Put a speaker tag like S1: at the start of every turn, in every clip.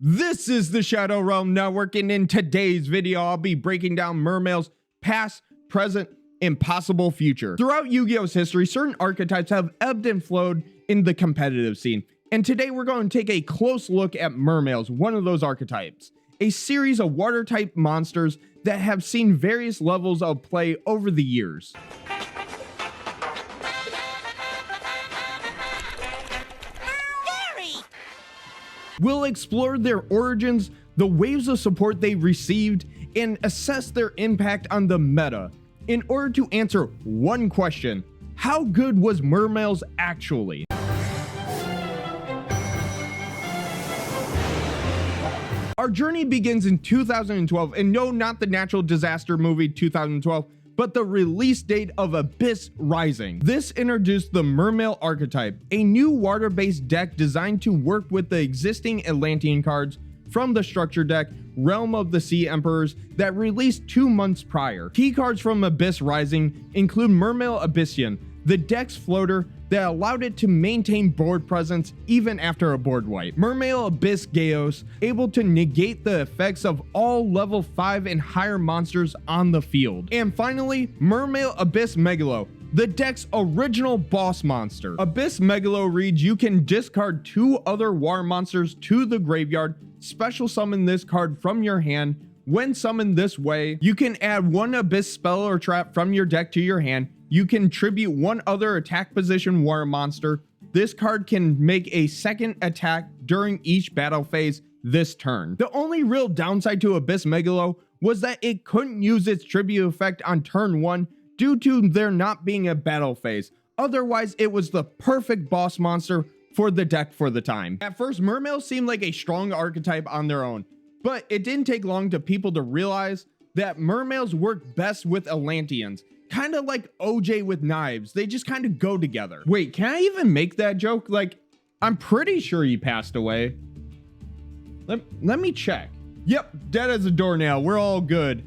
S1: This is the Shadow Realm Network, and in today's video, I'll be breaking down Mermail's past, present, and possible future. Throughout Yu-Gi-Oh's history, certain archetypes have ebbed and flowed in the competitive scene, and today we're going to take a close look at Mermails, one of those archetypes. A series of water-type monsters that have seen various levels of play over the years. We'll explore their origins, the waves of support they received, and assess their impact on the meta in order to answer one question: how good was Mermails actually? Our journey begins in 2012, and no, not the natural disaster movie 2012, but the release date of Abyss Rising. This introduced the Mermail archetype, a new water-based deck designed to work with the existing Atlantean cards from the structure deck Realm of the Sea Emperors that released 2 months prior. Key cards from Abyss Rising include Mermail Abyssian, the deck's floater that allowed it to maintain board presence even after a board wipe. Mermail Abyss Geos, able to negate the effects of all level 5 and higher monsters on the field. And finally, Mermail Abyss Megalo, the deck's original boss monster. Abyss Megalo reads you can discard 2 other water monsters to the graveyard, special summon this card from your hand. When summoned this way, you can add 1 Abyss spell or trap from your deck to your hand. You can tribute 1 other attack position water monster. This card can make a second attack during each battle phase this turn. The only real downside to Abyss Megalo was that it couldn't use its tribute effect on turn 1 due to there not being a battle phase. Otherwise, it was the perfect boss monster for the deck for the time. At first, Mermails seemed like a strong archetype on their own, but it didn't take long to people to realize that Mermails work best with Atlanteans. Kind of like OJ with knives. They just kind of go together. Wait, can I even make that joke? Like, I'm pretty sure he passed away. Let me check. Yep, dead as a doornail. We're all good.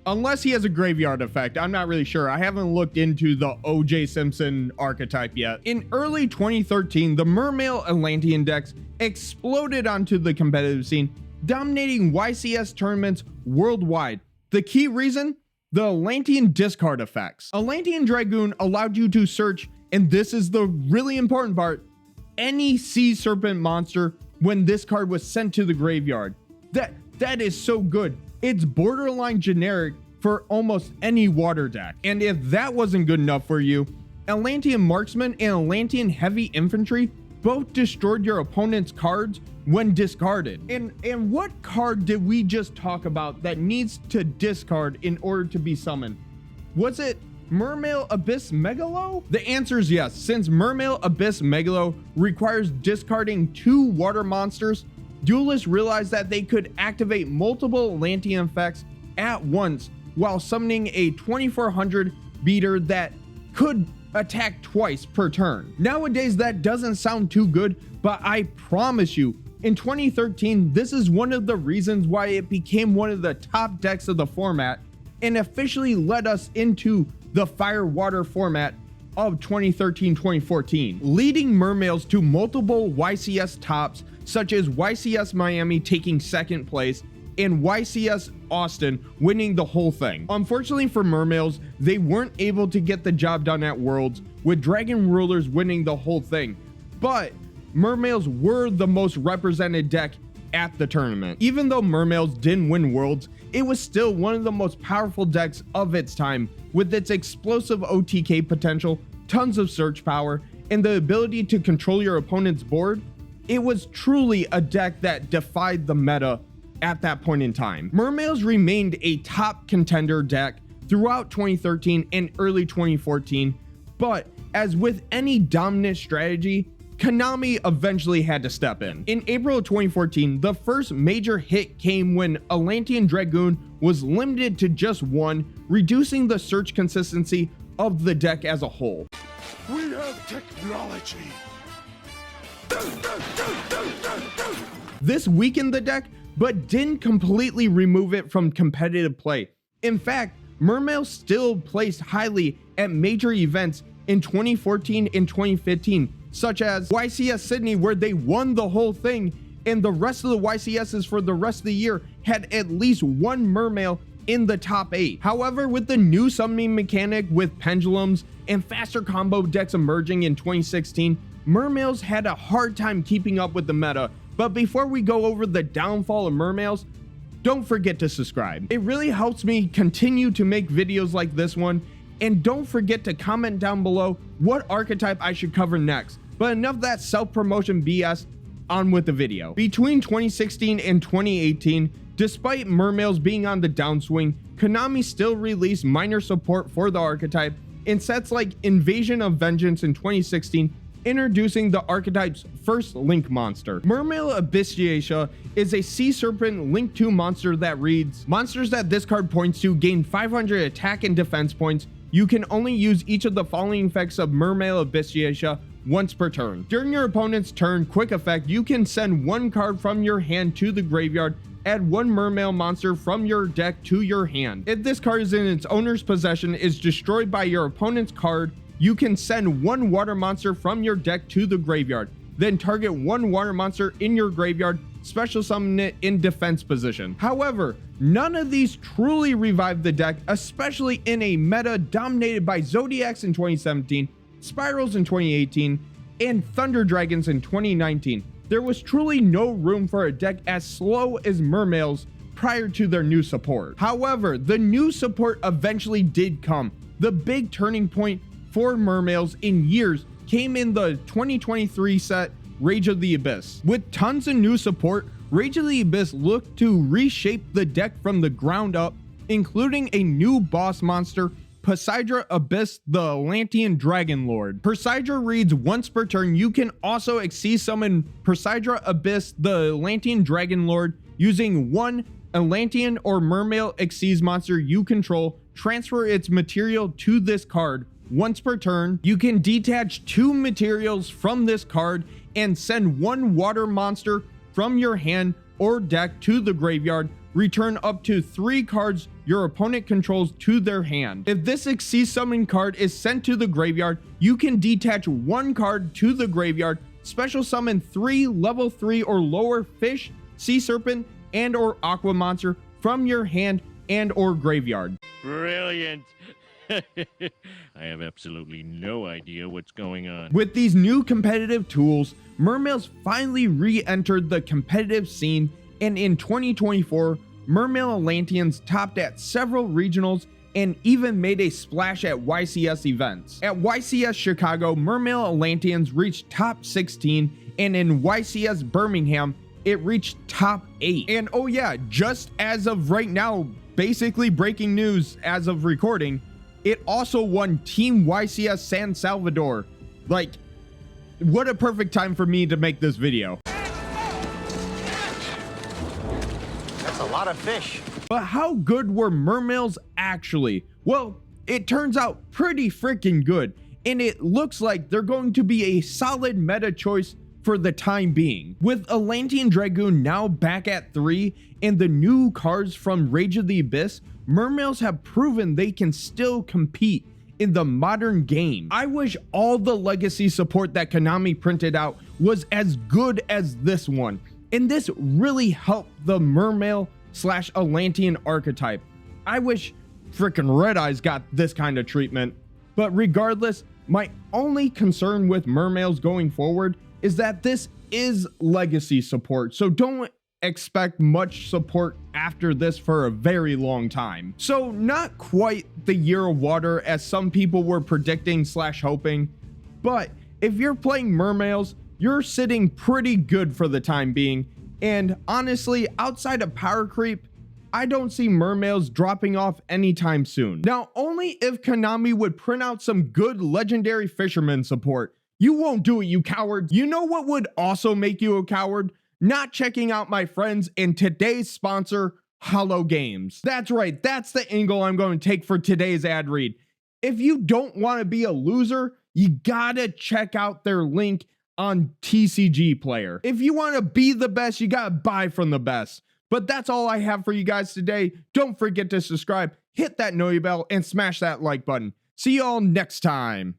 S1: Unless he has a graveyard effect. I'm not really sure. I haven't looked into the OJ Simpson archetype yet. In early 2013, the Mermail Atlantean decks exploded onto the competitive scene, dominating YCS tournaments worldwide. The key reason? The Atlantean discard effects. Atlantean Dragoon allowed you to search, and this is the really important part, any sea serpent monster when this card was sent to the graveyard. That is so good. It's borderline generic for almost any water deck. And if that wasn't good enough for you, Atlantean Marksman and Atlantean Heavy Infantry both destroyed your opponent's cards when discarded. And what card did we just talk about that needs to discard in order to be summoned? Was it Mermail Abyss Megalo? The answer is yes, since Mermail Abyss Megalo requires discarding 2 water monsters. Duelists realized that they could activate multiple Atlantean effects at once while summoning a 2400 beater that could attack twice per turn. Nowadays, that doesn't sound too good, but I promise you, in 2013, this is one of the reasons why it became one of the top decks of the format and officially led us into the Fire Water format of 2013-2014, leading Mermails to multiple YCS tops, such as YCS Miami taking 2nd place and YCS Austin winning the whole thing. Unfortunately for Mermails, they weren't able to get the job done at Worlds, with Dragon Rulers winning the whole thing, but Mermails were the most represented deck at the tournament. Even though Mermails didn't win Worlds, it was still one of the most powerful decks of its time, with its explosive OTK potential, tons of search power, and the ability to control your opponent's board. It was truly a deck that defied the meta at that point in time. Mermails remained a top contender deck throughout 2013 and early 2014, but as with any dominant strategy, Konami eventually had to step in. In April of 2014, the first major hit came when Atlantean Dragoon was limited to just 1, reducing the search consistency of the deck as a whole.
S2: We have technology.
S1: This weakened the deck, but didn't completely remove it from competitive play. In fact, Mermail still placed highly at major events in 2014 and 2015, such as YCS Sydney, where they won the whole thing, and the rest of the YCSs for the rest of the year had at least one Mermail in the top 8. However, with the new summoning mechanic with pendulums and faster combo decks emerging in 2016, Mermails had a hard time keeping up with the meta. But before we go over the downfall of Mermails, don't forget to subscribe. It really helps me continue to make videos like this one, and don't forget to comment down below what archetype I should cover next. But enough of that self-promotion BS, on with the video. Between 2016 and 2018, despite Mermails being on the downswing, Konami still released minor support for the archetype in sets like Invasion of Vengeance in 2016, introducing the archetype's first Link monster. Mermail Abyssiacia is a Sea Serpent Link 2 monster that reads, monsters that this card points to gain 500 attack and defense points. You can only use each of the following effects of Mermail Abyssiacia once per turn. During your opponent's turn, quick effect, you can send one card from your hand to the graveyard, add one Mermail monster from your deck to your hand. If this card is in its owner's possession, is destroyed by your opponent's card, you can send one water monster from your deck to the graveyard. Then target one water monster in your graveyard, special summon it in defense position. However, none of these truly revived the deck, especially in a meta dominated by Zodiacs in 2017, Spirals in 2018, and Thunder Dragons in 2019. There was truly no room for a deck as slow as Mermails prior to their new support. However, the new support eventually did come. The big turning point for Mermails in years came in the 2023 set Rage of the Abyss. With tons of new support, Rage of the Abyss looked to reshape the deck from the ground up, including a new boss monster, Poseidra Abyss, the Atlantean Dragon Lord. Poseidra reads once per turn. You can also Xyz summon Poseidra Abyss, the Atlantean Dragon Lord, using one Atlantean or Mermail Xyz monster you control. Transfer its material to this card once per turn. You can detach 2 materials from this card and send one water monster from your hand or deck to the graveyard. Return up to 3 cards your opponent controls to their hand. If this Xyz summon card is sent to the graveyard, you can detach 1 card to the graveyard, special summon 3 level 3 or lower fish, sea serpent, and or aqua monster from your hand and or graveyard.
S3: Brilliant. I have absolutely no idea what's going on.
S1: With these new competitive tools, Mermails finally re-entered the competitive scene, and in 2024, Mermail Atlanteans topped at several regionals and even made a splash at YCS events. At YCS Chicago, Mermail Atlanteans reached top 16, and in YCS Birmingham, it reached top 8. And oh yeah, just as of right now, basically breaking news as of recording, it also won Team YCS San Salvador. Like, what a perfect time for me to make this video.
S4: That's a lot of fish.
S1: But how good were Mermails actually? Well, it turns out pretty freaking good, and it looks like they're going to be a solid meta choice for the time being. With Atlantean Dragoon now back at 3 and the new cards from Rage of the Abyss, Mermails have proven they can still compete in the modern game. I wish all the legacy support that Konami printed out was as good as this one, and this really helped the Mermail / Atlantean archetype. I wish frickin' Red Eyes got this kind of treatment. But regardless, my only concern with Mermails going forward is that this is legacy support, so don't expect much support after this for a very long time. So not quite the year of water as some people were predicting / hoping, but if you're playing Mermails, you're sitting pretty good for the time being, and honestly, outside of power creep, I don't see Mermails dropping off anytime soon. Now, only if Konami would print out some good legendary fisherman support. You won't do it, you cowards. You know what would also make you a coward? Not checking out my friends and today's sponsor, Hollow Games. That's right, that's the angle I'm going to take for today's ad read. If you don't want to be a loser, you gotta check out their link on TCG Player. If you want to be the best, you gotta buy from the best. But that's all I have for you guys today. Don't forget to subscribe, hit that notify bell, and smash that like button. See y'all next time.